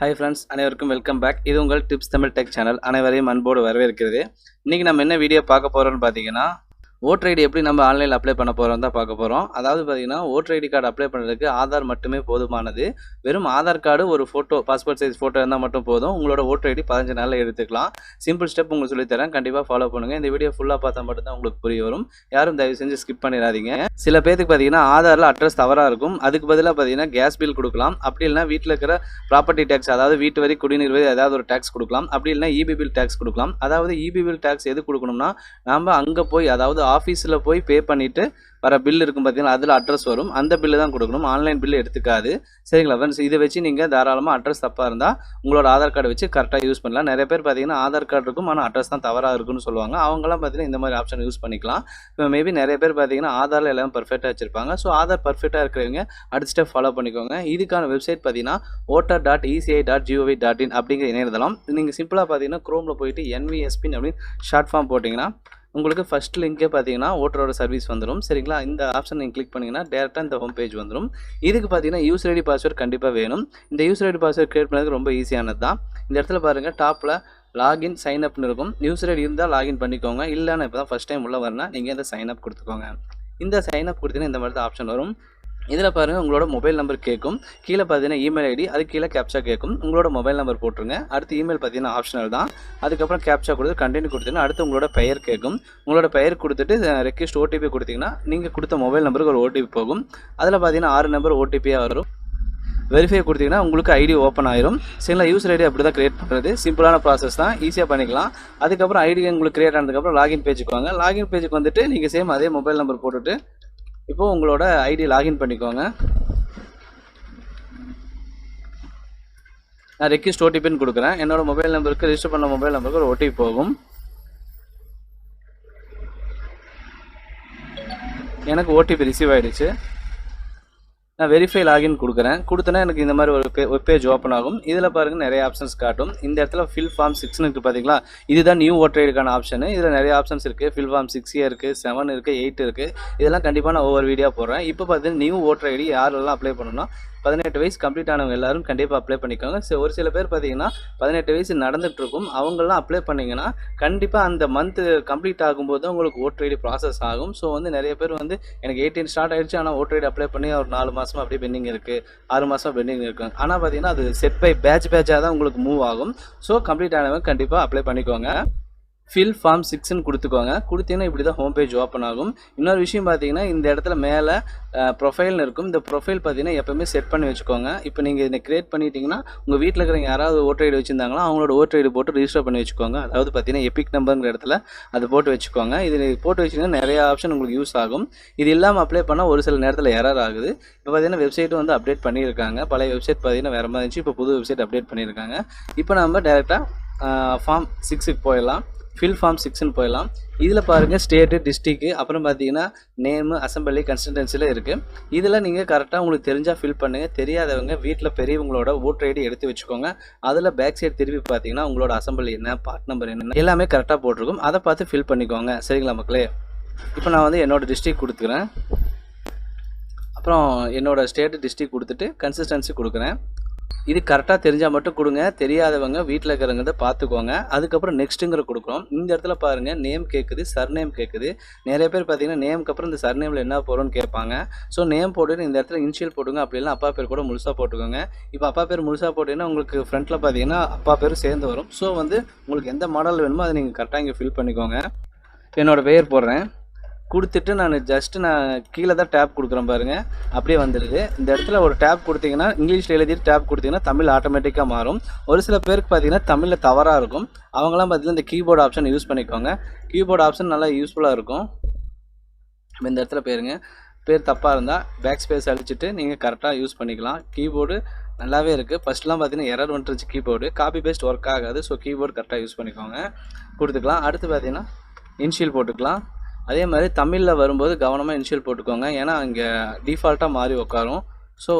Hi friends, அனைவருக்கும் welcome back. இது உங்கள் டிப்ஸ் தமிழ் டெக் சேனல். அனைவரையும் அன்போடு வரவேற்கிறது. இன்றைக்கி நம்ம என்ன வீடியோ பார்க்க போகிறோம்னு பார்த்தீங்கன்னா, ஓட்டர் ஐடி எப்படி நம்ம ஆன்லைனில் அப்ளை பண்ண போகிறோம் தான் பார்க்க போகிறோம். அதாவது பார்த்தீங்கன்னா, ஓட்டர் ஐடி கார்டு அப்ளை பண்ணுறதுக்கு ஆதார் மட்டுமே போதுமானது. வெறும் ஆதார் கார்டு, ஒரு ஃபோட்டோ, பாஸ்போர்ட் சைஸ் ஃபோட்டோ இருந்தால் மட்டும் போதும். உங்களோட ஓட்டர் ஐடி 15 நாளில் எடுத்துக்கலாம். சிம்பிள் ஸ்டெப் உங்களுக்கு சொல்லித்தரேன், கண்டிப்பாக ஃபாலோ பண்ணுங்கள். இந்த வீடியோ ஃபுல்லாக பார்த்தா மட்டும்தான் உங்களுக்கு புரிய வரும். யாரும் தயவு செஞ்சு ஸ்கிப் பண்ணிடாதீங்க. சில பேருக்கு பார்த்தீங்கன்னா ஆதாரில் அட்ரஸ் தவறாக இருக்கும். அதுக்கு பதிலாக பார்த்தீங்கன்னா கேஸ் பில் கொடுக்கலாம். அப்படி இல்லைனா வீட்டில் இருக்கிற ப்ராப்பர்ட்டி டேக்ஸ், அதாவது வீட்டு வரி, குடிநீர் வரி, ஏதாவது ஒரு டேக்ஸ் கொடுக்கலாம். அப்படி இல்லைனா இபி பில் டேக்ஸ் கொடுக்கலாம். அதாவது இபி பில் டேக்ஸ் எது கொடுக்கணும்னா, நம்ம அங்கே போய், அதாவது ஆஃபீஸில் போய் பே பண்ணிவிட்டு வர பில் இருக்கும் பார்த்தீங்கன்னா, அதில் அட்ரஸ் வரும். அந்த பில்லு தான் கொடுக்கணும். ஆன்லைன் பில்லு எடுத்துக்காது. சரிங்களா ஃப்ரெண்ட்ஸ்? இதை வச்சு நீங்கள் தாராளமாக அட்ரஸ் தப்பாக இருந்தால் உங்களோட ஆதார் கார்டு வச்சு கரெக்டாக யூஸ் பண்ணலாம். நிறைய பேர் பார்த்தீங்கன்னா ஆதார் கார்டு இருக்கும், ஆனால் அட்ரஸ் தான் தவறாக இருக்குன்னு சொல்லுவாங்க. அவங்களாம் பார்த்தீங்கன்னா இந்த மாதிரி ஆப்ஷன் யூஸ் பண்ணிக்கலாம். இப்போ மேபி நிறைய பேர் பார்த்தீங்கன்னா ஆதாரில் எல்லாம் பர்ஃபெக்டாக வச்சுருப்பாங்க. ஸோ ஆதார் பர்ஃபெக்டாக இருக்கிறவங்க அடுத்த ஸ்டெப் ஃபாலோ பண்ணிக்கோங்க. இதுக்கான வெப்சைட் பார்த்தீங்கன்னா voter.eci.gov.in அப்படிங்கிற இணையதளம். நீங்கள் சிம்பிளாக பார்த்தீங்கன்னா குரோமில் போயிட்டு NVSPIN அப்படின்னு ஷார்ட் ஃபார்ம் போட்டிங்கன்னா உங்களுக்கு ஃபஸ்ட் லிங்கே பார்த்தீங்கன்னா ஓட்டரோட சர்வீஸ் வந்துடும். சரிங்களா? இந்த ஆப்ஷன் நீங்கள் கிளிக் பண்ணிங்கன்னா டேரெக்டாக இந்த ஹோம் பேஜ் வந்துடும். இதுக்கு பார்த்தீங்கன்னா யூசர் ஐடி பாஸ்வேர்டு கண்டிப்பாக வேணும். இந்த யூசர் ஐடி பாஸ்வேர்டு கிரியேட் பண்ணுறதுக்கு ரொம்ப ஈஸியானது தான். இந்த இடத்துல பாருங்கள், டாப்பில் லாகின் சைன் அப்னு இருக்கும். யூசர் ஐடி இருந்தால் லாகின் பண்ணிக்கோங்க. இல்லைன்னா இப்போ தான் ஃபஸ்ட் டைம் உள்ள வரனா நீங்கள் இந்த சைன் அப் கொடுத்துக்கோங்க. இந்த சைன் அப் கொடுத்தீங்கன்னா இந்த மாதிரி தான் ஆப்ஷன் வரும். இதில் பாருங்கள், உங்களோட மொபைல் நம்பர் கேட்கும். கீழே பார்த்தீங்கன்னா இமெயில் ஐடி, அது கீழே கேப்சா கேட்கும். உங்களோட மொபைல் நம்பர் போட்டுருங்க. அடுத்து இமெயில் பார்த்தீங்கன்னா ஆப்ஷனல் தான். அதுக்கப்புறம் கேப்சா கொடுத்து கண்டினியூ கொடுத்தீங்கன்னா அடுத்து உங்களோட பெயர் கேட்கும். உங்களோட பெயர் கொடுத்துட்டு ரெக்வெஸ்ட் ஓடிபி கொடுத்தீங்கன்னா நீங்கள் கொடுத்த மொபைல் நம்பருக்கு ஒரு ஓடிபி போகும். அதில் பார்த்தீங்கன்னா 6 நம்பர் ஓடிபியாக வரும். வெரிஃபை கொடுத்தீங்கன்னா உங்களுக்கு ஐடி ஓப்பன் ஆயிரும். சரிங்களா? யூசர் ஐடி அப்படி தான் கிரியேட் பண்ணுறது. சிம்பிளான ப்ராசஸ் தான், ஈஸியாக பண்ணிக்கலாம். அதுக்கப்புறம் ஐடி உங்களுக்கு கிரியேட் ஆனதுக்கப்புறம் லாகின் பேஜுக்கு வாங்க. லாகின் பேஜுக்கு வந்துட்டு நீங்கள் சேம் அதே மொபைல் நம்பர் போட்டுட்டு இப்போது உங்களோட ஐடி லாகின் பண்ணிக்கோங்க. நான் ரெக்வெஸ்ட் ஓடிபின்னு கொடுக்குறேன். என்னோடய மொபைல் நம்பருக்கு, ரிஜிஸ்டர் பண்ண மொபைல் நம்பருக்கு ஒரு ஓடிபி போகும். எனக்கு ஓடிபி ரிசீவ் ஆகிடுச்சு. நான் வெரிஃபை லாகின் கொடுக்குறேன். கொடுத்தனா எனக்கு இந்த மாதிரி ஒரு வெப் பேஜ் ஓப்பன் ஆகும். இதில் பாருங்கள் நிறைய ஆப்ஷன்ஸ் காட்டும். இந்த இடத்துல ஃபில் ஃபார்ம் 6ன்னு இருக்குது பார்த்தீங்களா? இதுதான் நியூ ஓட்டர் ஐடிக்கான ஆப்ஷன். இதில் நிறைய ஆப்ஷன்ஸ் இருக்குது. ஃபில் ஃபார்ம் 6 இருக்குது, 7 இருக்குது, 8 இருக்குது. இதெல்லாம் கண்டிப்பாக நான் ஒவ்வொரு வீடியோ போடுறேன். இப்போ பார்த்தீங்கன்னா நியூ ஓட்டர் ஐடி யாரெல்லாம் அப்ளை பண்ணணும்னா 18 வயசு கம்ப்ளீட் ஆனவங்க எல்லாரும் கண்டிப்பாக அப்ளை பண்ணிக்கோங்க. ஒரு சில பேர் பார்த்தீங்கன்னா 18 வயசு நடந்துகிட்ருக்கும். அவங்களாம் அப்ளை பண்ணிங்கன்னா கண்டிப்பாக அந்த மந்த்து கம்ப்ளீட் ஆகும்போது உங்களுக்கு ஓட்டர் ஐடி ப்ராசஸ் ஆகும். ஸோ நிறைய பேர் எனக்கு 18 ஸ்டார்ட் ஆகிடுச்சு, ஆனால் ஓட்டர் ஐடி அப்ளை பண்ணி ஒரு 4 மாதமாக அப்படியே பெண்டிங் இருக்குது, 6 மாதமாக பெண்டிங் இருக்குது. ஆனால் பார்த்தீங்கன்னா அது செட் பை பேட்சாக தான் உங்களுக்கு மூவ் ஆகும். ஸோ கம்ப்ளீட் ஆனவங்க கண்டிப்பாக அப்ளை பண்ணிக்கோங்க. ஃபில் ஃபார்ம் 6ன்னு கொடுத்துக்கோங்க. கொடுத்தீங்கன்னா இப்படி தான் ஹோம் பேஜ் ஓப்பன் ஆகும். இன்னொரு விஷயம் பார்த்தீங்கன்னா, இந்த இடத்துல மேலே ப்ரொஃபைல்னு இருக்கும். இந்த ப்ரொஃபைல் பார்த்தீங்கன்னா எப்போவுமே செட் பண்ணி வச்சுக்கோங்க. இப்போ நீங்கள் இதை கிரியேட் பண்ணிட்டீங்கன்னா உங்கள் வீட்டில் இருக்கிறவங்க யாராவது ஓட்டர் ஐடி வச்சுருந்தாங்கன்னா அவங்களோட ஓட்டர் ஐடி போட்டு ரிஜிஸ்டர் பண்ணி வச்சுக்கோங்க. அதாவது பார்த்தீங்கன்னா எபிக் நம்பருங்கிற இடத்துல அதை போட்டு வச்சுக்கோங்க. இது போட்டு வச்சிங்கன்னா நிறைய ஆப்ஷன் உங்களுக்கு யூஸ் ஆகும். இது இல்லாமல் அப்ளை பண்ணால் ஒரு சில நேரத்தில் எரர் ஆகுது. இப்போ பார்த்தீங்கன்னா வெப்சைட்டும் அப்டேட் பண்ணியிருக்காங்க. பழைய வெப்சைட் பார்த்தீங்கன்னா வேறு மாதிரி இருந்துச்சு. இப்போ புது வெப்சைட் அப்டேட் பண்ணியிருக்காங்க. இப்போ நம்ம டேரெக்டாக ஃபார்ம் 6க்கு போயிடலாம். ஃபில் ஃபார்ம் 6ன்னு போயிடலாம். இதில் பாருங்கள் ஸ்டேட்டு, டிஸ்ட்ரிக்ட்டு, அப்புறம் பார்த்தீங்கன்னா நேமு, அசம்பிளி, கன்ஸ்டிடென்சியில் இருக்குது. இதில் நீங்கள் கரெக்டாக உங்களுக்கு தெரிஞ்சால் ஃபில் பண்ணுங்கள். தெரியாதவங்க வீட்டில் பெரியவங்களோட ஓட்டர் ஐடி எடுத்து வச்சுக்கோங்க. அதில் பேக் சைடு திருப்பி பார்த்தீங்கன்னா உங்களோட அசம்பிளி என்ன, பார்ட் நம்பர் என்ன, எல்லாமே கரெக்டாக போட்டிருக்கும். அதை பார்த்து ஃபில் பண்ணிக்கோங்க. சரிங்களா மக்களே? இப்போ நான் என்னோடய டிஸ்ட்ரிக்ட் கொடுத்துக்கிறேன். அப்புறம் என்னோடய ஸ்டேட்டு, டிஸ்ட்ரிக்ட் கொடுத்துட்டு கன்சிஸ்டன்சி கொடுக்குறேன். இது கரெக்டாக தெரிஞ்சால் மட்டும் கொடுங்க. தெரியாதவங்க வீட்டில் இருக்கிறவங்க பார்த்துக்கோங்க. அதுக்கப்புறம் நெக்ஸ்ட்டுங்கிற கொடுக்குறோம். இந்த இடத்துல பாருங்கள் நேம் கேட்குது, சர்நேம் கேட்குது. நிறைய பேர் பார்த்தீங்கன்னா நேமுக்கு அப்புறம் இந்த சர்நேமில் என்ன போகிறோன்னு கேட்பாங்க. ஸோ நேம் போட்டுட்டு இந்த இடத்துல இனிஷியல் போட்டுங்க. அப்படி இல்லைனா அப்பா பேர் கூட முழுசாக போட்டுக்கோங்க. இப்போ அப்பா பேர் முழுசாக போட்டிங்கன்னா உங்களுக்கு ஃப்ரண்ட்டில் பார்த்தீங்கன்னா அப்பா பேர் சேர்ந்து வரும். ஸோ உங்களுக்கு எந்த மாடல் வேணுமோ அதை நீங்கள் கரெக்டாக இங்கே ஃபில் பண்ணிக்கோங்க. என்னோடய பெயர் போடுறேன். கொடுத்துட்டு நான் கீழே தான் டேப் கொடுக்குறேன் பாருங்கள், அப்படியே வந்துடுது. இந்த இடத்துல ஒரு டேப் கொடுத்தீங்கன்னா இங்கிலீஷில் எழுதிட்டு டேப் கொடுத்தீங்கன்னா தமிழ் ஆட்டோமேட்டிக்காக மாறும். ஒரு சில பேருக்கு பார்த்தீங்கன்னா தமிழில் தவறாக இருக்கும். அவங்களாம் பார்த்தீங்கன்னா இந்த கீபோர்டு ஆப்ஷன் யூஸ் பண்ணிக்கோங்க. கீபோர்டு ஆப்ஷன் நல்லா யூஸ்ஃபுல்லாக இருக்கும். இந்த இடத்துல பேர் தப்பாக இருந்தால் பேக் ஸ்பேஸ் அழிச்சிட்டு நீங்கள் கரெக்டாக யூஸ் பண்ணிக்கலாம். கீபோர்டு நல்லாவே இருக்குது. ஃபஸ்ட்லாம் பார்த்தீங்கன்னா எரர் வந்துருச்சு கீபோர்டு. காப்பி பேஸ்ட் ஒர்க் ஆகாது. ஸோ கீபோர்டு கரெக்டாக யூஸ் பண்ணிக்கோங்க. கொடுத்துக்கலாம். அடுத்து பார்த்தீங்கன்னா இனிஷியல் போட்டுக்கலாம். அதே மாதிரி தமிழில் வரும்போது கவனமாக இனிஷியல் போட்டுக்கோங்க. ஏன்னா இங்கே டிஃபால்ட்டாக மாறி உட்காரும். ஸோ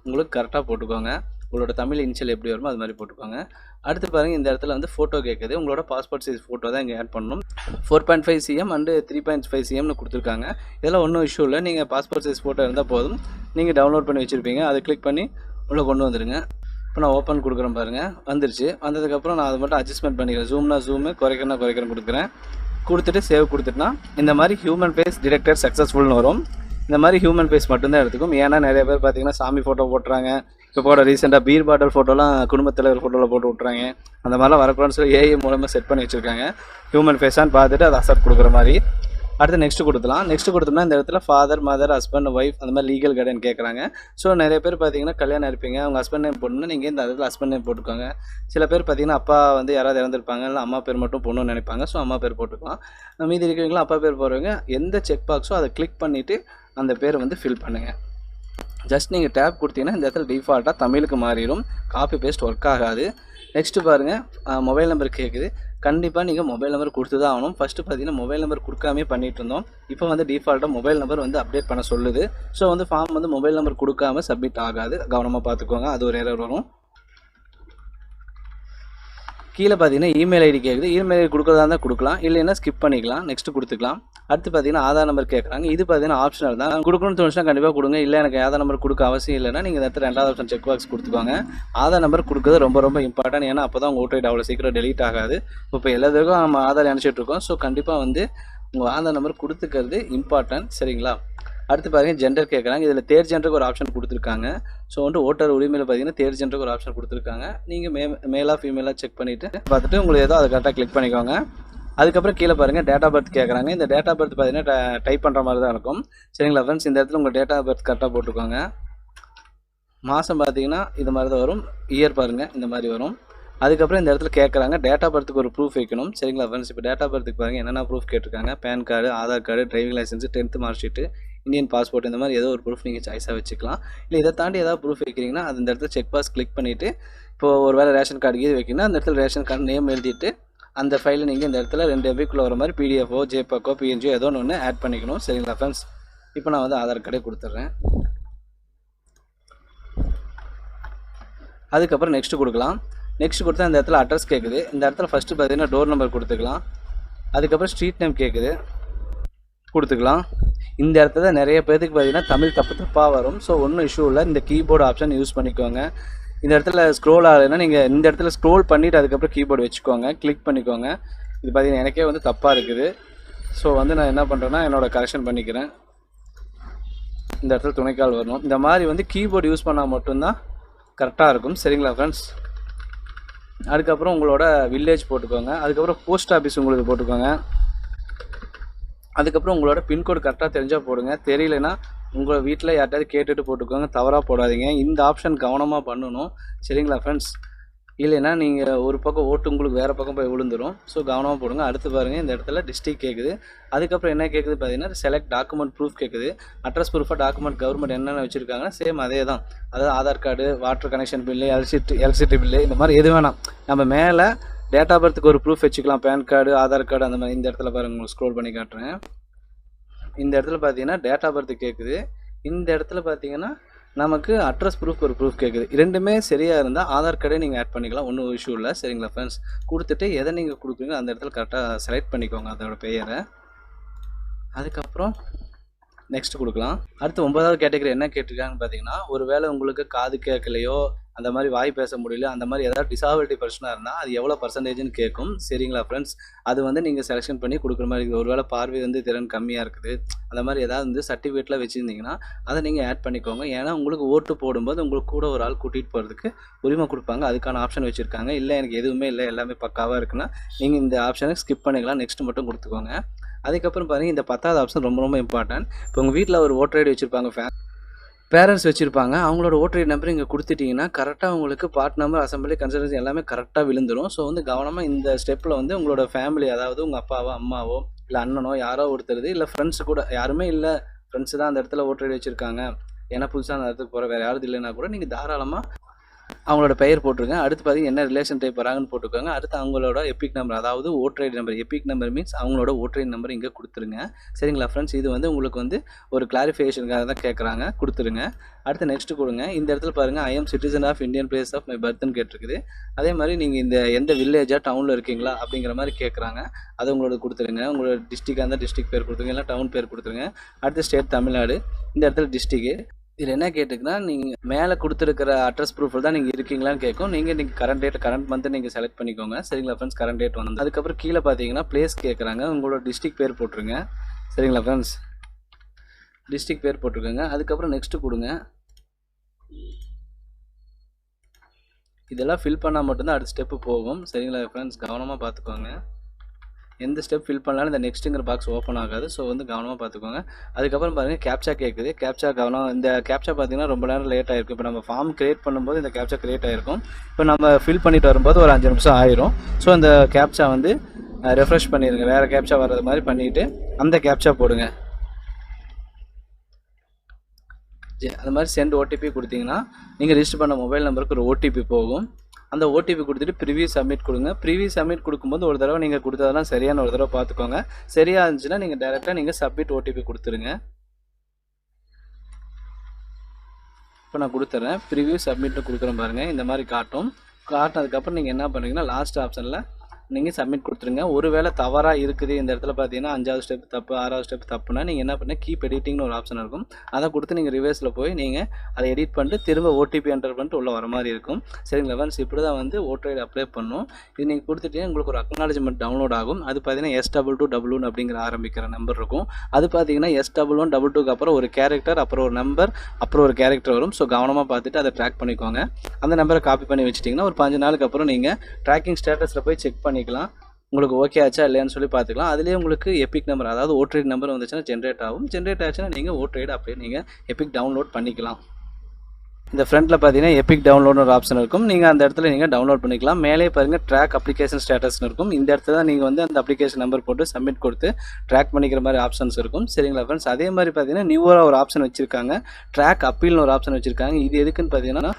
உங்களுக்கு கரெக்டாக போட்டுக்கோங்க. உங்களோட தமிழ் இனிஷியல் எப்படி வருமோ அது மாதிரி போட்டுக்கோங்க. அடுத்து பாருங்கள், இந்த இடத்துல ஃபோட்டோ கேட்குது. உங்களோட பாஸ்போர்ட் சைஸ் ஃபோட்டோ தான் இங்கே ஆட் பண்ணணும். 4.5 cm அண்டு 3.5 cmனு கொடுத்துருக்காங்க. இதெல்லாம் ஒன்றும் இஷ்யூ இல்லை. நீங்கள் பாஸ்போர்ட் சைஸ் ஃபோட்டோ இருந்தால் போதும். நீங்கள் டவுன்லோட் பண்ணி வச்சுருப்பீங்க. அதை கிளிக் பண்ணி உள்ளே கொண்டு வந்துடுங்க. இப்போ நான் ஓப்பன் கொடுக்குறேன் பாருங்கள், வந்துருச்சு. வந்ததுக்கப்புறம் நான் அதை மட்டும் அட்ஜஸ்ட்மெண்ட் பண்ணிக்கிறேன். ஜூம்னா ஜூமு, குறைக்கிறேன் கொடுக்குறேன். கொடுத்துட்டு சேவ் கொடுத்துட்டுனா இந்த மாதிரி ஹியூமன் ஃபேஸ் டிடெக்டட் சக்ஸஸ்ஃபுல்னு வரும். இந்த மாதிரி ஹியூமன் ஃபேஸ் மட்டும்தான் எடுத்துக்கும். ஏன்னா நிறைய பேர் பார்த்தீங்கன்னா சாமி ஃபோட்டோ போட்டுறாங்க. இப்போ போட ரீசெண்டாக பீர் பாட்டில் ஃபோட்டோலாம் குடும்பத் தலைவர் ஃபோட்டோவில் போட்டு விட்றாங்க. அந்த மாதிரிலாம் வரக்கூடாதுன்னு சொல்லி ஏஐ மூலமாக செட் பண்ணி வச்சுருக்காங்க. ஹியூமன் ஃபேஸான்னு பார்த்துட்டு அதை அக்செப்ட் கொடுக்குற மாதிரி. அடுத்து நெக்ஸ்ட் கொடுத்துலாம். நெக்ஸ்ட் கொடுத்தோம்னா இந்த இடத்துல ஃபாதர், மதர், ஹஸ்பண்ட், ஒய்ஃப் அந்த மாதிரி லீகல் கைடன் கேட்குறாங்க. ஸோ நிறைய பேர் பார்த்தீங்கன்னா கல்யாணம் இருப்பீங்க, அவங்க ஹஸ்பண்ட் நேம் போடணும்னா நீங்கள் இந்த இடத்துல ஹஸ்பண்ட் நேம் போட்டுக்கோங்க. சில பேர் பார்த்தீங்கன்னா அப்பா வந்து யாராவது இறந்துருப்பாங்க, இல்லை அம்மா பேர் மட்டும் பொண்ணுன்னு நினைப்பாங்க. ஸோ அம்மா பேர் போட்டுக்கலாம். மீதி இருக்கிறவங்களும் அப்பா பேர் போடுறவங்க எந்த செக் பாக்ஸோ அதை கிளிக் பண்ணிவிட்டு அந்த பேரை வந்து ஃபில் பண்ணுங்கள். ஜஸ்ட் நீங்கள் டேப் கொடுத்தீங்கன்னா இந்த இடத்துல டிஃபால்ட்டாக தமிழுக்கு மாறிடும். காப்பி பேஸ்ட் ஒர்க் ஆகாது. நெக்ஸ்ட்டு பாருங்கள், மொபைல் நம்பர் கேட்குது. கண்டிப்பாக நீங்கள் மொபைல் நம்பர் கொடுத்து தான் ஆகணும். ஃபஸ்ட்டு பார்த்தீங்கன்னா மொபைல் நம்பர் கொடுக்காமே பண்ணிகிட்டு இருந்தோம். இப்போ வந்து டிஃபால்ட்டாக மொபைல் நம்பர் வந்து அப்டேட் பண்ண சொல்லுது. ஸோ வந்து ஃபார்ம் வந்து மொபைல் நம்பர் கொடுக்காம சப்மிட் ஆகாது. கவனமாக பார்த்துக்கோங்க, அது ஒரு எரர் வரும். கீழே பார்த்தீங்கன்னா இமெயில் ஐடி கேட்குது. இமெயில் ஐடி கொடுக்குறதா இருந்தால் கொடுக்கலாம், இல்லைன்னா ஸ்கிப் பண்ணிக்கலாம். நெக்ஸ்ட்டு கொடுத்துக்கலாம். அடுத்து பார்த்தீங்கன்னா ஆதார் நம்பர் கேட்குறாங்க. இது பார்த்தீங்கன்னா ஆப்ஷனல் தான். கொடுக்கணும்னு தோணுச்சுன்னா கண்டிப்பாக கொடுங்க. இல்லை எனக்கு ஆதார் நம்பர் கொடுக்க அவசியம் இல்லைன்னா நீங்கள் இந்த இடத்துல 2வது ஆப்ஷன் செக் பாக்ஸ் கொடுத்துக்கோங்க. ஆதார் நம்பர் கொடுக்குறது ரொம்ப ரொம்ப இம்பார்ட்டன்ட். ஏன்னா அப்போ தான் உங்கள் ஓட்டு அவ்வளோ சீக்கிரம் டெலீட் ஆகாது. இப்போ எல்லாத்துக்கும் நம்ம ஆதார் நினச்சிட்ருக்கோம். ஸோ கண்டிப்பாக வந்து உங்கள் ஆதார் நம்பர் கொடுத்துக்கிறது இம்பார்ட்டன்ட். சரிங்களா? அடுத்து பாருங்கள், ஜெண்டர் கேட்குறாங்க. இதில் தேர்ட் ஜெண்டருக்கு ஒரு ஆப்ஷன் கொடுத்துருக்காங்க. ஸோ வந்து ஓட்டர் உரிமையில் பார்த்தீங்கன்னா தேர்ட் ஜெண்டருக்கு ஒரு ஆப்ஷன் கொடுத்துருக்காங்க. நீங்கள் மேலாக ஃபீமேலாக செக் பண்ணிவிட்டு பார்த்துட்டு உங்களுக்கு ஏதோ அதை கரெக்டாக கிளிக் பண்ணிக்கோங்க. அதுக்கப்புறம் கீழே பாருங்கள் டேட் ஆஃப் பர்த் கேட்குறாங்க. இந்த டேட் ஆஃப் பர்த் பார்த்தீங்கன்னா டைப் பண்ணுற மாதிரி தான் இருக்கும். சரிங்களா ஃப்ரெண்ட்ஸ்? இந்த இடத்துல உங்கள் டேட் ஆஃப் பர்த் கரெக்டாக போட்டுக்கோங்க. மாதம் பார்த்தீங்கன்னா இது மாதிரி தான் வரும். இயர் பாருங்கள் இந்த மாதிரி வரும். அதுக்கப்புறம் இந்த இடத்துல கேட்குறாங்க டேட் ஆஃப் பர்த்துக்கு ஒரு ப்ரூஃப் வைக்கணும். சரிங்களா ஃப்ரெண்ட்ஸ்? இப்போ டேட் ஆஃப் பர்த்துக்கு பாருங்கள் என்னென்ன ப்ரூஃப் கேட்டிருக்காங்க. PAN card, Aadhaar card, driving licence, 10th mark sheet, Indian passport, இந்த மாதிரி ஏதோ ஒரு ப்ரூஃப் நீங்கள் சாய்ஸாக வச்சுக்கலாம். இல்லை இதை தாண்டி ஏதாவது ப்ரூஃப் வைக்கிறீங்கன்னா அது இந்த இடத்துல செக் பாக்ஸ் கிளிக் பண்ணிவிட்டு இப்போது ஒரு வேளை ரேஷன் கார்டு இது வைக்கிங்கன்னா அந்த இடத்துல ரேஷன் கார்டு நேம் எழுதிட்டு அந்த ஃபைலை நீங்கள் இந்த இடத்துல 2 MBக்குள்ளே வர மாதிரி பிடிஎஃபோ, ஜேபக்கோ, பிஎன்ஜியோ ஏதோ ஒன்று ஆட் பண்ணிக்கணும். சரிங்களா ஃப்ரெண்ட்ஸ்? இப்போ நான் வந்து ஆதார் கார்டே கொடுத்துட்றேன். அதுக்கப்புறம் நெக்ஸ்ட்டு கொடுக்கலாம். நெக்ஸ்ட் கொடுத்தா இந்த இடத்துல அட்ரஸ் கேட்குது. இந்த இடத்துல ஃபஸ்ட்டு பார்த்தீங்கன்னா டோர் நம்பர் கொடுத்துக்கலாம். அதுக்கப்புறம் ஸ்ட்ரீட் நேம் கேட்குது, கொடுத்துக்கலாம். இந்த இடத்துல நிறைய பேருக்கு பார்த்தீங்கன்னா தமிழ் தப்பாக வரும். ஸோ ஒன்றும் இஷ்யூ இல்லை. இந்த கீபோர்டு ஆப்ஷன் யூஸ் பண்ணிக்கோங்க. இந்த இடத்துல ஸ்க்ரோல் ஆகலைன்னா நீங்கள் இந்த இடத்துல ஸ்க்ரோல் பண்ணிவிட்டு அதுக்கப்புறம் கீபோர்டு வச்சுக்கோங்க, கிளிக் பண்ணிக்கோங்க. இது பார்த்தீங்கன்னா எனக்கே வந்து தப்பாக இருக்குது. ஸோ வந்து நான் என்ன பண்ணுறேன்னா என்னோடய கரெக்ஷன் பண்ணிக்கிறேன். இந்த இடத்துல துணைக்கால் வரணும். இந்த மாதிரி வந்து கீபோர்டு யூஸ் பண்ணால் மட்டும்தான் கரெக்டாக இருக்கும். சரிங்களா ஃப்ரெண்ட்ஸ்? அதுக்கப்புறம் உங்களோட வில்லேஜ் போட்டுக்கோங்க. அதுக்கப்புறம் போஸ்ட் ஆஃபீஸ் உங்களுக்கு போட்டுக்கோங்க. அதுக்கப்புறம் உங்களோட பின்கோடு கரெக்டாக தெரிஞ்சால் போடுங்க. தெரியலனா உங்கள் வீட்டில் யார்ட்டாவது கேட்டுட்டு போட்டுக்கோங்க. தவறாக போடாதீங்க. இந்த ஆப்ஷன் கவனமாக பண்ணணும். சரிங்களா ஃப்ரெண்ட்ஸ்? இல்லைன்னா நீங்கள் ஒரு பக்கம் ஓட்டு உங்களுக்கு வேறு பக்கம் போய் விழுந்துடும். ஸோ கவனமாக போடுங்க. அடுத்து பாருங்கள், இந்த இடத்துல டிஸ்ட்ரிக்ட் கேட்குது. அதுக்கப்புறம் என்ன கேட்குது பார்த்தீங்கன்னா செலக்ட் டாக்குமெண்ட் ப்ரூஃப் கேட்குது. அட்ரஸ் ப்ரூஃபாக டாக்குமெண்ட் கவர்மெண்ட் என்னென்ன வச்சுருக்காங்கன்னா சேம் அதே தான். அதாவது Aadhaar card, water connection bill, electricity bill, இந்த மாதிரி எது வேணாம். நம்ம மேலே டேட் ஆஃப் பர்த்துக்கு ஒரு ப்ரூஃப் வச்சுக்கலாம். பேன் கார்டு, ஆதார் கார்டு, அந்த மாதிரி. இந்த இடத்துல பாருங்கள், உங்களுக்கு ஸ்க்ரோல் பண்ணி காட்டுறேன். இந்த இடத்துல பார்த்தீங்கன்னா டேட் ஆஃப் பர்த் கேட்குது. இந்த இடத்துல பார்த்தீங்கன்னா நமக்கு அட்ரஸ் ப்ரூஃப் ஒரு ப்ரூஃப் கேட்குது. ரெண்டுமே சரியாக இருந்தால் ஆதார் கார்டே நீங்கள் ஆட் பண்ணிக்கலாம். ஒன்றும் இஷ்யூ இல்லை. சரிங்களா ஃப்ரெண்ட்ஸ்? கொடுத்துட்டு எதை நீங்கள் கொடுக்குறீங்க அந்த இடத்துல கரெக்டாக செலக்ட் பண்ணிக்கோங்க அதோட பெயரை. அதுக்கப்புறம் நெக்ஸ்ட் கொடுக்கலாம். அடுத்து 9வது கேட்டகரி என்ன கேட்டிருக்காங்கன்னு பார்த்தீங்கன்னா, ஒரு வேளை உங்களுக்கு காது கேட்கலையோ, அந்த மாதிரி வாய் பேச முடியல, அந்த மாதிரி ஏதாவது டிசாபிலிட்டி பிரச்சனை இருந்தால் அது எவ்வளோ பர்சன்டேஜ்னு கேட்கும். சரிங்களா ஃப்ரெண்ட்ஸ்? அது வந்து நீங்கள் செலெக்ஷன் பண்ணி கொடுக்குற மாதிரி இருக்குது. ஒரு வேளை பார்வை வந்து திறன் கம்மியாக இருக்குது, அந்த மாதிரி ஏதாவது வந்து சர்டிஃபிகேட்டில் வச்சுருந்தீங்கன்னா அதை நீங்கள் ஆட் பண்ணிக்கோங்க. ஏன்னா உங்களுக்கு ஓட்டு போடும்போது உங்களுக்கு கூட ஒரு ஆள் கூட்டிகிட்டு போகிறதுக்கு உரிமை கொடுப்பாங்க. அதுக்கான ஆப்ஷன் வச்சுருக்காங்க. இல்லை எனக்கு எதுவுமே இல்லை, எல்லாமே பக்காவாக இருக்குன்னா நீங்கள் இந்த ஆப்ஷனை ஸ்கிப் பண்ணிக்கலாம். நெக்ஸ்ட் மட்டும் கொடுத்துக்கோங்க. அதுக்கப்புறம் பாருங்கள், இந்த 10வது ஆப்ஷன் ரொம்ப ரொம்ப இம்பார்ட்டன்ட். இப்போ உங்கள் வீட்டில் ஒரு ஓட்டர் ஐடி வச்சுருப்பாங்க, பேரண்ட்ஸ் வச்சுருப்பாங்க. அவங்களோட ஓட்டர் ஐடி நம்பர் இங்கே கொடுத்துட்டிங்கன்னா கரெக்டாக உங்களுக்கு பார்ட் நம்பர், அசம்பிளி, கன்சல்டன்சி எல்லாமே கரெக்டாக விழுந்துடும். ஸோ வந்து கவனமாக இந்த ஸ்டெப்பில் வந்து உங்களோட ஃபேமிலி, அதாவது உங்கள் அப்பாவோ, அம்மாவோ, இல்லை அண்ணனோ யாரோ ஒருத்தருது, இல்லை ஃப்ரெண்ட்ஸு கூட யாருமே இல்லை, ஃப்ரெண்ட்ஸு தான் அந்த இடத்துல ஓட்டர் ஐடி வச்சுருக்காங்க, ஏன்னா புதுசாக அந்த இடத்துக்கு போகிற வேறு யாரும் இல்லைன்னா கூட நீங்கள் தாராளமாக அவங்களோட பெயர் போட்டிருங்க. அடுத்து பார்த்தீங்கன்னா என்ன ரிலேஷன் டைப் வராங்கன்னு போட்டுக்கோங்க. அடுத்து அவங்களோட எபிக் நம்பர், அதாவது voter ID number. EPIC number means அவங்களோட ஓட்டர் ஐடி நம்பர் இங்கே கொடுத்துருங்க. சரிங்களா ஃப்ரெண்ட்ஸ்? இது வந்து உங்களுக்கு வந்து ஒரு கிளாரிஃபிகேஷனுக்காக தான் கேட்குறாங்க, கொடுத்துருங்க. அடுத்து நெக்ஸ்ட்டு கொடுங்க. இந்த இடத்துல பாருங்கள், I am citizen of Indian place of my பர்த்னு கேட்டிருக்குது. அதே மாதிரி நீங்கள் இந்த எந்த வில்லேஜாக டவுனில் இருக்கீங்களா அப்படிங்கிற மாதிரி கேட்குறாங்க. அதை உங்களோட கொடுத்துருங்க. உங்களோட டிஸ்ட்ரிக்டாக இருந்தால் டிஸ்ட்ரிக் பேர் கொடுத்துருங்க, இல்லை டவுன் பேர் கொடுத்துருங்க. அடுத்து ஸ்டேட் தமிழ்நாடு. இந்த இடத்துல டிஸ்ட்ரிக்கு. இதில் என்ன கேட்டுக்குன்னா, நீங்கள் மேலே கொடுத்துருக்கிற அட்ரஸ் ப்ரூஃபில் தான் நீங்கள் இருக்கீங்களான்னு கேட்கும். நீங்கள் கரண்ட் டேட் கரண்ட் மந்த்து நீங்கள் செலக்ட் பண்ணிக்கோங்க. சரிங்களா ஃப்ரெண்ட்ஸ்? கரண்ட் டேட் வந்து அதுக்கப்புறம் கீழே பார்த்தீங்கன்னா பிளேஸ் கேட்குறாங்க. உங்களோட டிஸ்ட்ரிக்ட் பேர் போட்டுருங்க. சரிங்களா ஃப்ரெண்ட்ஸ்? டிஸ்ட்ரிக்ட் பேர் போட்டிருக்கோங்க. அதுக்கப்புறம் நெக்ஸ்ட்டு கொடுங்க. இதெல்லாம் ஃபில் பண்ணால் மட்டும்தான் அடுத்த ஸ்டெப்பு போகும். சரிங்களா ஃப்ரெண்ட்ஸ்? கவனமாக பார்த்துக்கோங்க. எந்த ஸ்டெப் ஃபில் பண்ணாலும் இந்த நெக்ஸ்ட்டுங்கிற பாக்ஸ் ஓப்பன் ஆகாது. ஸோ வந்து கவனமாக பார்த்துக்கோங்க. அதுக்கப்புறம் பாருங்கள் கேப்ச்சா கேட்குது. கேப்ச்சா கவனம். இந்த கேப்ச்சா பார்த்தீங்கன்னா ரொம்ப நேரம் லேட் ஆகிருக்கும். இப்போ நம்ம ஃபார்ம் கிரியேட் பண்ணும்போது இந்த கேப்ச்சா கிரியேட் ஆகிருக்கும். இப்போ நம்ம ஃபில் பண்ணிட்டு வரும்போது ஒரு 5 நிமிஷம் ஆயிரும். ஸோ இந்த கேப்ச்சா வந்து ரெஃப்ரெஷ் பண்ணிடுங்க. வேறு கேப்ச்சா வர்றது மாதிரி பண்ணிவிட்டு அந்த கேப்ச்சா போடுங்க. அது மாதிரி சென்ட் ஓடிபி கொடுத்தீங்கன்னா நீங்கள் ரிஜிஸ்டர் பண்ண மொபைல் நம்பருக்கு ஒரு ஓடிபி போகும். அந்த ஓடிபி கொடுத்துட்டு ப்ரிவியூ சப்மிட் கொடுங்க. ப்ரிவியூ சப்மிட் கொடுக்கும்போது ஒரு தடவை நீங்கள் கொடுத்ததெல்லாம் சரியான ஒரு தடவை பார்த்துக்கோங்க. சரியாக இருந்துச்சுன்னா நீங்கள் டேரெக்டாக நீங்கள் சப்மிட் ஓடிபி கொடுத்துருங்க. இப்போ நான் கொடுத்துட்றேன். ப்ரிவியூ சப்மிட்னு கொடுக்குறேன் பாருங்கள். இந்த மாதிரி காட்டினதுக்கப்புறம் நீங்கள் என்ன பண்ணுறீங்கன்னா லாஸ்ட் ஆப்ஷனில் நீங்கள் சப்மிட் கொடுத்துருங்க. ஒருவேளை தவறாக இருக்குது இந்த இடத்துல பார்த்தீங்கன்னா 5வது ஸ்டெப் தப்பு, 6வது ஸ்டெப் தப்புனா நீங்கள் என்ன பண்ண கீப் எடிட்டிங்னு ஒரு ஆப்ஷன் இருக்கும். அதை கொடுத்து நீங்கள் ரிவர்ஸில் போய் நீங்கள் அதை எடிட் பண்ணிட்டு திரும்ப ஓடிபி என்டர் பண்ணிட்டு உள்ளே வர மாதிரி இருக்கும். சரிங்களா ஃப்ரெண்ட்ஸ்? இப்படி தான் வந்து ஓட்டர் ஐடி அப்ளை பண்ணணும். இது நீங்கள் கொடுத்துட்டு உங்களுக்கு ஒரு அக்னாலஜ்மெண்ட் டவுன்லோட் ஆகும். அது பார்த்தீங்கன்னா S2211 அப்படிங்கிற ஆரம்பிக்கிற நம்பர் இருக்கும். அது பார்த்தீங்கன்னா S1122க்கு அப்புறம் ஒரு கேரக்டர், அப்புறம் ஒரு நம்பர், அப்புறம் ஒரு கேரக்டர் வரும். ஸோ கவனமாக பார்த்துட்டு அதை ட்ராக் பண்ணிக்கோங்க. அந்த நம்பரை காப்பி பண்ணி வச்சுட்டிங்கன்னா ஒரு 5 நாளுக்கு அப்புறம் நீங்கள் ட்ராக்கிங் ஸ்டேட்டஸில் போய் செக் பண்ணிக்கலாம். உங்களுக்கு ஓகே ஆச்சா இல்லையான்னு சொல்லி பார்த்துக்கலாம். அதுலேயே உங்களுக்கு எபிக் நம்பர், அதாவது ஓட்டர் ஐடி நம்பர் வந்துச்சுன்னா ஜென்ரேட் ஆகும். ஜென்ரேட் ஆச்சுன்னா நீங்கள் ஓட்டர் ஐடி அப்படியே நீங்கள் எபிக் டவுன்லோட் பண்ணிக்கலாம். இந்த ஃப்ரண்ட்டில் பார்த்தீங்கன்னா எபிக் டவுன்லோட்னு ஒரு ஆப்ஷன் இருக்கும். நீங்கள் அந்த இடத்துல நீங்கள் டவுன்லோட் பண்ணிக்கலாம். மேலே பாருங்கள் ட்ராக் அப்ளிகேஷன் ஸ்டேட்டஸ்னு இருக்கும். இந்த இடத்துல தான் நீங்கள் வந்து அந்த அப்ளிகேஷன் நம்பர் போட்டு சப்மிட் கொடுத்து ட்ராக் பண்ணிக்கிற மாதிரி ஆப்ஷன்ஸ் இருக்கும். சரிங்களா ஃப்ரெண்ட்ஸ்? அதே மாதிரி பார்த்தீங்கன்னா நியூவாக ஒரு ஆப்ஷன் வச்சுருக்காங்க. ட்ராக் அப்பீல்னு ஒரு ஆப்ஷன் வச்சுருக்காங்க. இது எதுக்குன்னு பார்த்தீங்கன்னா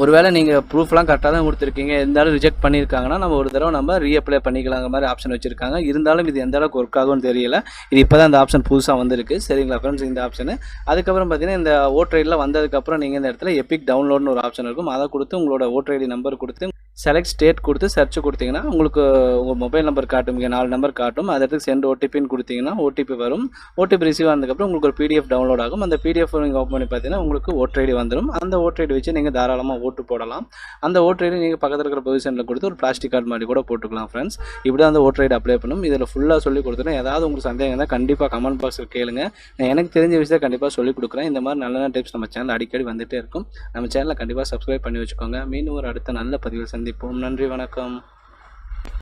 ஒருவேளை நீங்கள் ப்ரூஃப்லாம் கரெக்டாக தான் கொடுத்துருக்கீங்க, இருந்தாலும் ரிஜெக்ட் பண்ணியிருக்காங்கன்னா நம்ம ஒரு தடவை நம்ம ரீஅப்ளை பண்ணிக்கலாங்கிற மாதிரி ஆப்ஷன் வச்சுருக்காங்க. இருந்தாலும் இது எந்த அளவுக்கு ஒர்க் ஆகும்னு தெரியல. இது இப்போ தான் இந்த ஆப்ஷன் புதுசாக வந்திருக்கு. சரிங்களா ஃப்ரெண்ட்ஸ்? இந்த ஆப்ஷனு அதுக்கப்புறம் பார்த்தீங்கன்னா இந்த ஓட்டர் ஐடியில் வந்ததுக்கப்புறம் நீங்கள் இந்த இடத்துல எபிக் டவுன்லோட்னு ஒரு ஆப்ஷன் இருக்கும். அதை கொடுத்து உங்களோட ஓட்டர் ஐடி நம்பர் கொடுத்து செலக்ட் ஸ்டேட் கொடுத்து சர்ச் கொடுத்தீங்கன்னா உங்களுக்கு உங்கள் மொபைல் நம்பர் காட்டும். இங்கே 4 நம்பர் காட்டும். அதை எடுத்து சென்ட் ஓடிபின்னு கொடுத்தீங்கன்னா ஓடிபி வரும். ஓடிபி ரிசீவ் ஆனதுக்கப்புறம் உங்களுக்கு ஒரு பிடிஎஃப் டவுன்லோட் ஆகும். அந்த பிடிஎஃப் நீங்கள் ஓப்பன் பண்ணி பார்த்தீங்கன்னா உங்களுக்கு ஓட்டர் ஐடி வந்துடும். அந்த ஓட்டர் ஐடி வச்சு நீங்கள் தாராளமாக ஓட்டு போடலாம். அந்த ஓட்டர் ஐடி நீங்கள் பக்கத்தில் இருக்கிற பொசிஷனில் கொடுத்து ஒரு பிளாஸ்டிக் கார்டு மாதிரி கூட போட்டுக்கலாம் ஃப்ரெண்ட்ஸ். இப்படி தான் அந்த ஓட்டர் ஐடி அப்ளை பண்ணும். இதில் ஃபுல்லாக சொல்லி கொடுத்துட்டேன். ஏதாவது உங்களுக்கு சந்தேகம் இருந்தால் கண்டிப்பாக கமெண்ட் பாக்ஸில் கேளுங்க. நான் எனக்கு தெரிஞ்ச விஷயத்தை கண்டிப்பாக சொல்லிக் கொடுக்குறேன். இந்த மாதிரி நல்ல நல்ல டிப்ஸ் நம்ம சேனல் அடிக்கடி வந்துகிட்டே இருக்கும். நம்ம சேனலை கண்டிப்பாக சப்ஸ்கிரைப் பண்ணி வச்சுக்கோங்க. மீண்டும் ஒரு அடுத்த நல்ல பதிவில் சந்திப்போம். நன்றி, வணக்கம்.